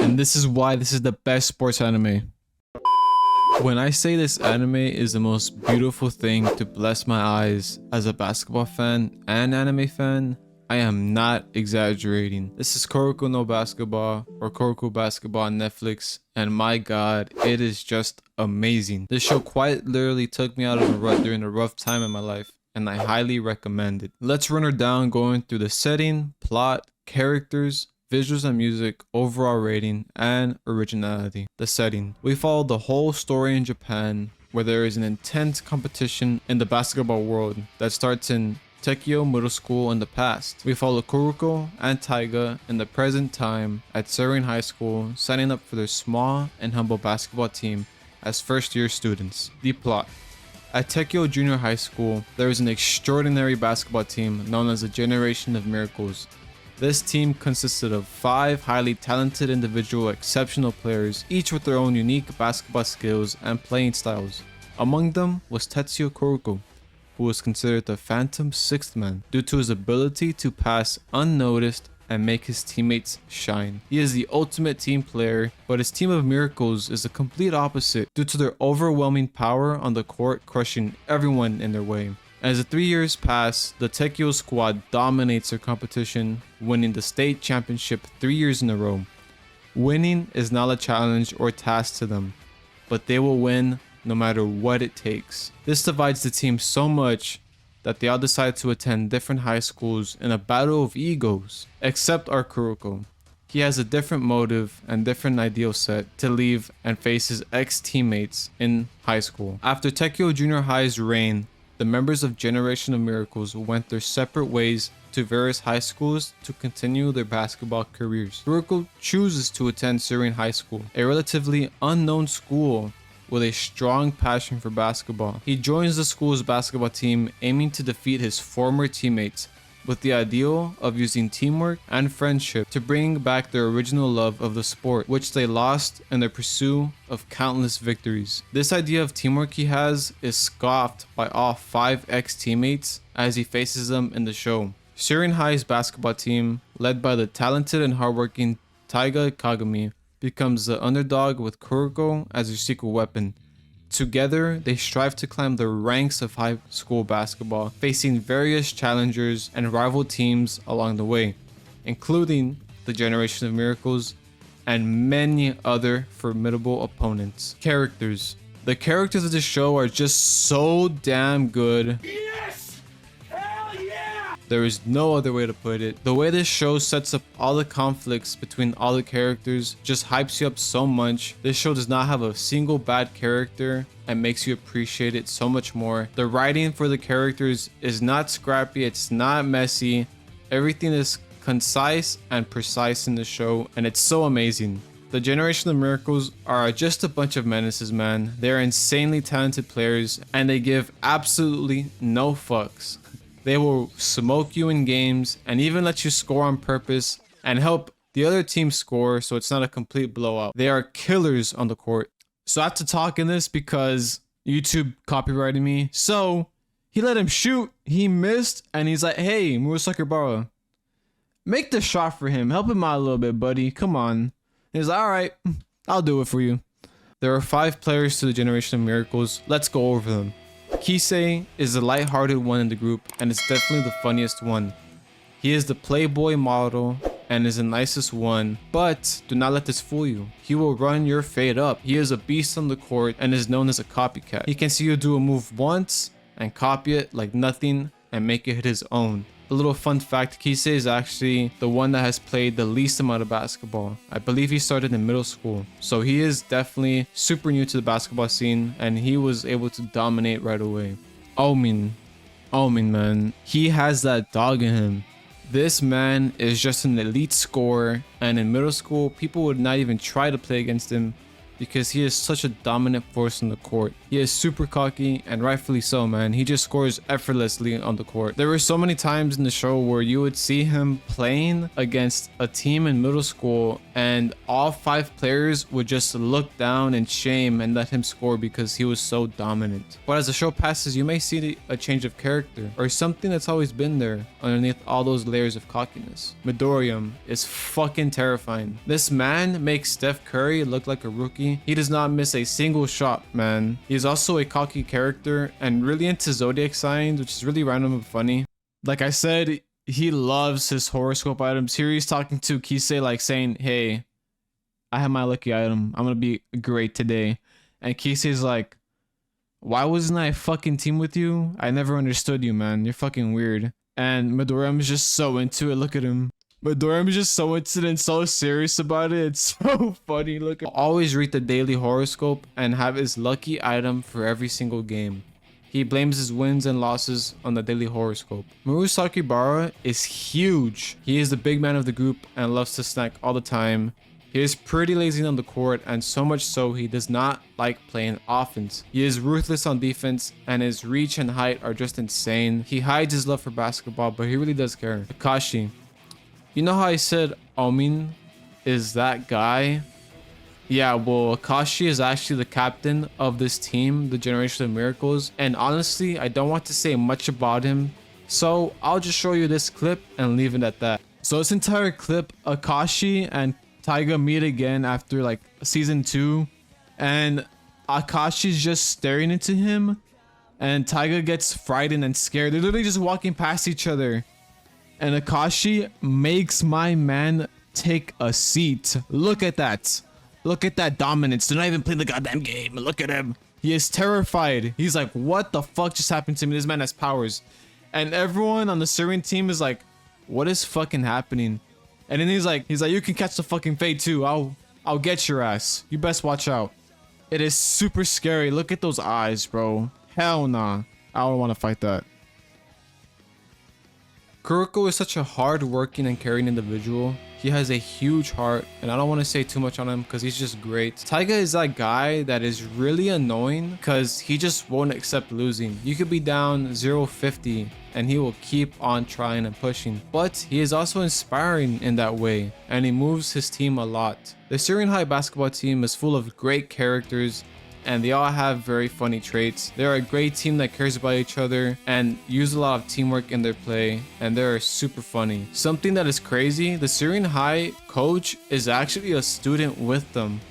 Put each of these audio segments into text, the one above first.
and this is why this is the best sports anime. When I say this anime is the most beautiful thing to bless my eyes as a basketball fan and anime fan, I am not exaggerating. This is Kuroko no Basketball, or Kuroko Basketball on Netflix, and my god, it is just amazing. This show quite literally took me out of a rut during a rough time in my life, and I highly recommend it. Let's run her down going through the setting, plot, characters, visuals and music, overall rating, and originality. The setting. We follow the whole story in Japan, where there is an intense competition in the basketball world that starts in Tekio Middle School in the past. We follow Kuroko and Taiga in the present time at Surin High School, signing up for their small and humble basketball team as first-year students. The plot. At Tekio Junior High School, there is an extraordinary basketball team known as the Generation of Miracles. This team consisted of 5 highly talented individual exceptional players, each with their own unique basketball skills and playing styles. Among them was Tetsuya Kuroko, who was considered the Phantom Sixth Man due to his ability to pass unnoticed and make his teammates shine. He is the ultimate team player, but his team of miracles is the complete opposite due to their overwhelming power on the court, crushing everyone in their way. As the 3 years pass, the Tekio squad dominates their competition, winning the state championship 3 years in a row. Winning is not a challenge or task to them, but they will win no matter what it takes. This divides the team so much that they all decide to attend different high schools in a battle of egos, except our Kuroko. He has a different motive and different ideal set to leave and face his ex-teammates in high school. After Tekio Junior High's reign, the members of Generation of Miracles went their separate ways to various high schools to continue their basketball careers. Kuroko chooses to attend Surin High School, a relatively unknown school with a strong passion for basketball. He joins the school's basketball team, aiming to defeat his former teammates, with the ideal of using teamwork and friendship to bring back their original love of the sport, which they lost in their pursuit of countless victories. This idea of teamwork he has is scoffed by all 5 ex-teammates as he faces them in the show. Surin High's basketball team, led by the talented and hardworking Taiga Kagami, becomes the underdog with Kuroko as their secret weapon. Together, they strive to climb the ranks of high school basketball, facing various challengers and rival teams along the way, including the Generation of Miracles and many other formidable opponents. Characters. The characters of the show are just so damn good. There is no other way to put it. The way this show sets up all the conflicts between all the characters just hypes you up so much. This show does not have a single bad character and makes you appreciate it so much more. The writing for the characters is not scrappy, it's not messy. Everything is concise and precise in the show, and it's so amazing. The Generation of Miracles are just a bunch of menaces, man. They're insanely talented players, and they give absolutely no fucks. They will smoke you in games and even let you score on purpose and help the other team score so it's not a complete blowout. They are killers on the court. So I have to talk in this because YouTube copyrighted me. So he let him shoot, he missed, and he's like, hey, Murasakibara, make the shot for him. Help him out a little bit, buddy. Come on. He's like, all right, I'll do it for you. There are 5 players to the Generation of Miracles. Let's go over them. Kisei is the light-hearted one in the group and is definitely the funniest one. He is the playboy model and is the nicest one, but do not let this fool you. He will run your fade up. He is a beast on the court and is known as a copycat. He can see you do a move once and copy it like nothing and make it his own. A little fun fact, Kisei is actually the one that has played the least amount of basketball. I believe he started in middle school. So he is definitely super new to the basketball scene and he was able to dominate right away. Omin, man. He has that dog in him. This man is just an elite scorer, and in middle school, people would not even try to play against him because he is such a dominant force on the court. He is super cocky, and rightfully so, man. He just scores effortlessly on the court. There were so many times in the show where you would see him playing against a team in middle school, and all 5 players would just look down in shame and let him score because he was so dominant. But as the show passes, you may see a change of character, or something that's always been there underneath all those layers of cockiness. Midoriya is fucking terrifying. This man makes Steph Curry look like a rookie. He does not miss a single shot, man. He's also a cocky character and really into zodiac signs, which is really random and funny. Like I said, he loves his horoscope items. Here he's talking to Kisei, like saying, hey, I have my lucky item. I'm gonna be great today. And Kisei's like, why wasn't I a fucking team with you? I never understood you, man. You're fucking weird. And Midoriya is just so into it. Look at him. Midoriya is just so into it and so serious about it. It's so funny. Look, always read the daily horoscope and have his lucky item for every single game. He blames his wins and losses on the daily horoscope. Murasaki Bara is huge. He is the big man of the group and loves to snack all the time. He is pretty lazy on the court, and so much so he does not like playing offense. He is ruthless on defense, and his reach and height are just insane. He hides his love for basketball, but he really does care. Akashi. You know how I said Omin is that guy? Yeah, well, Akashi is actually the captain of this team, the Generation of Miracles. And honestly, I don't want to say much about him, so I'll just show you this clip and leave it at that. So this entire clip, Akashi and Taiga meet again after like season 2, and Akashi's just staring into him, and Taiga gets frightened and scared. They're literally just walking past each other, and Akashi makes my man take a seat. Look at that. Look at that dominance. They're not even playing the goddamn game. Look at him. He is terrified. He's like, what the fuck just happened to me? This man has powers. And everyone on the Syrian team is like, what is fucking happening? And then he's like, you can catch the fucking fade too. I'll get your ass. You best watch out. It is super scary. Look at those eyes, bro. Hell nah. I don't want to fight that. Kuroko is such a hard-working and caring individual. He has a huge heart, and I don't want to say too much on him because he's just great. Taiga is that guy that is really annoying because he just won't accept losing. You could be down 0-50 and he will keep on trying and pushing. But he is also inspiring in that way, and he moves his team a lot. The Syrian High basketball team is full of great characters, and they all have very funny traits. They're a great team that cares about each other and use a lot of teamwork in their play, and they're super funny. Something that is crazy, the Syrian High coach is actually a student with them.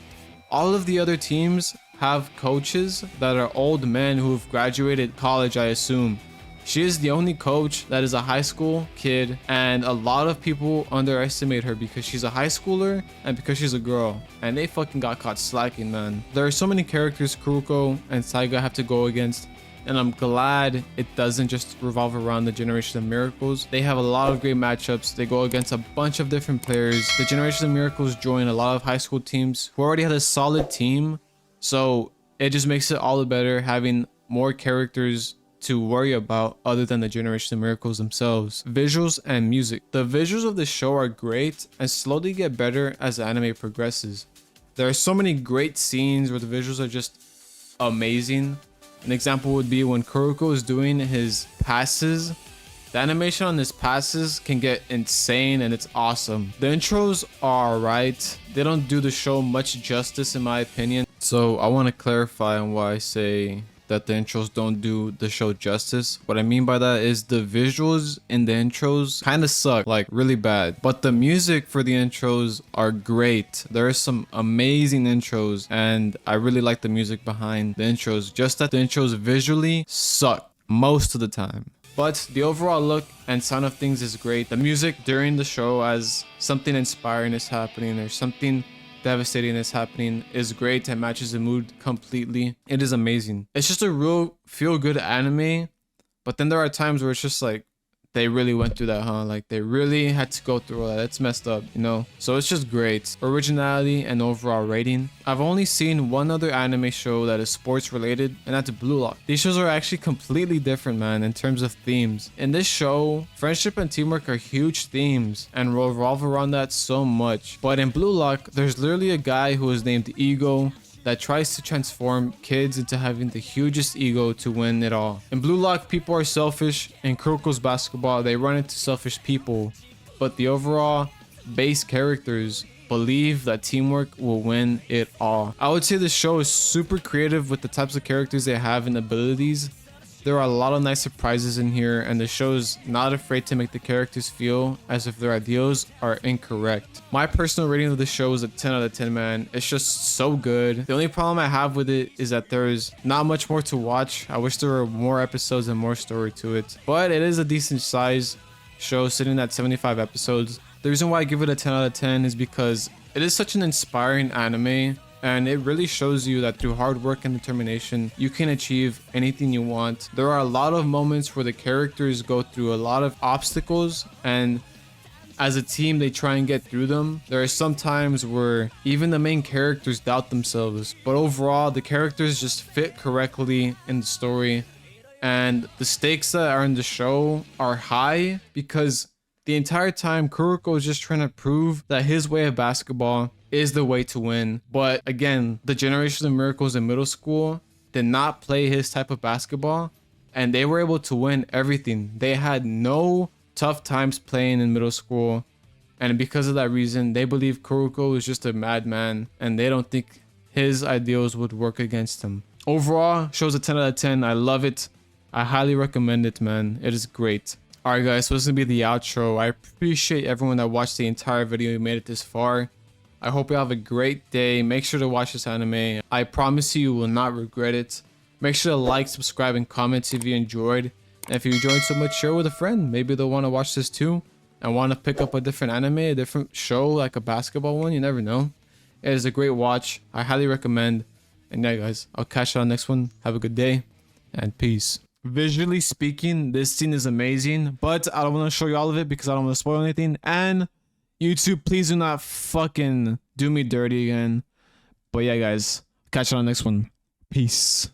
All of the other teams have coaches that are old men who have graduated college, I assume. She is the only coach that is a high school kid, and a lot of people underestimate her because she's a high schooler and because she's a girl, and they fucking got caught slacking, man. There are so many characters Kuroko and Taiga have to go against, and I'm glad it doesn't just revolve around the Generation of Miracles. They have a lot of great matchups. They go against a bunch of different players. The Generation of Miracles join a lot of high school teams who already had a solid team, so it just makes it all the better having more characters to worry about other than the Generation of Miracles themselves. Visuals and music. The visuals of the show are great and slowly get better as the anime progresses. There are so many great scenes where the visuals are just amazing. An example would be when Kuroko is doing his passes. The animation on his passes can get insane and it's awesome. The intros are alright. They don't do the show much justice in my opinion. So I want to clarify on why I say that the intros don't do the show justice. What I mean by that is the visuals in the intros kind of suck, like really bad, but the music for the intros are great. There are some amazing intros and I really like the music behind the intros, just that the intros visually suck most of the time. But the overall look and sound of things is great. The music during the show as something inspiring is happening or something devastating is happening is great and matches the mood completely. It is amazing. It's just a real feel-good anime, but then there are times where it's just like they really went through that, huh? Like they really had to go through all that. It's messed up, you know? So it's just great. Originality and overall rating. I've only seen one other anime show that is sports related, and that's Blue Lock. These shows are actually completely different, man, in terms of themes. In this show, friendship and teamwork are huge themes and revolve around that so much. But in Blue Lock, there's literally a guy who is named Ego, that tries to transform kids into having the hugest ego to win it all. In Blue Lock, people are selfish. In Kuroko's basketball, they run into selfish people. But the overall base characters believe that teamwork will win it all. I would say the show is super creative with the types of characters they have and abilities. There are a lot of nice surprises in here, and the show is not afraid to make the characters feel as if their ideals are incorrect. My personal rating of the show is a 10 out of 10, man. It's just so good. The only problem I have with it is that there's not much more to watch. I wish there were more episodes and more story to it, but it is a decent size show sitting at 75 episodes. The reason why I give it a 10 out of 10 is because it is such an inspiring anime, and it really shows you that through hard work and determination, you can achieve anything you want. There are a lot of moments where the characters go through a lot of obstacles, and as a team, they try and get through them. There are some times where even the main characters doubt themselves, but overall, the characters just fit correctly in the story, and the stakes that are in the show are high because the entire time, Kuroko is just trying to prove that his way of basketball is the way to win. But again, the generation of miracles in middle school did not play his type of basketball, and they were able to win everything. They had no tough times playing in middle school, and because of that reason, they believe Kuroko is just a madman, and they don't think his ideals would work against him. Overall, show's a 10 out of 10. I love it. I highly recommend it, man. It is great. Alright guys, so this is going to be the outro. I appreciate everyone that watched the entire video and made it this far. I hope you have a great day. Make sure to watch this anime. I promise you will not regret it. Make sure to like, subscribe, and comment if you enjoyed. And if you enjoyed so much, share with a friend. Maybe they'll want to watch this too and want to pick up a different anime, a different show, like a basketball one. You never know. It is a great watch. I highly recommend. And yeah guys, I'll catch you on the next one. Have a good day and peace. Visually speaking, this scene is amazing, but I don't want to show you all of it because I don't want to spoil anything. And YouTube, please do not fucking do me dirty again. But yeah, guys, catch you on the next one. Peace.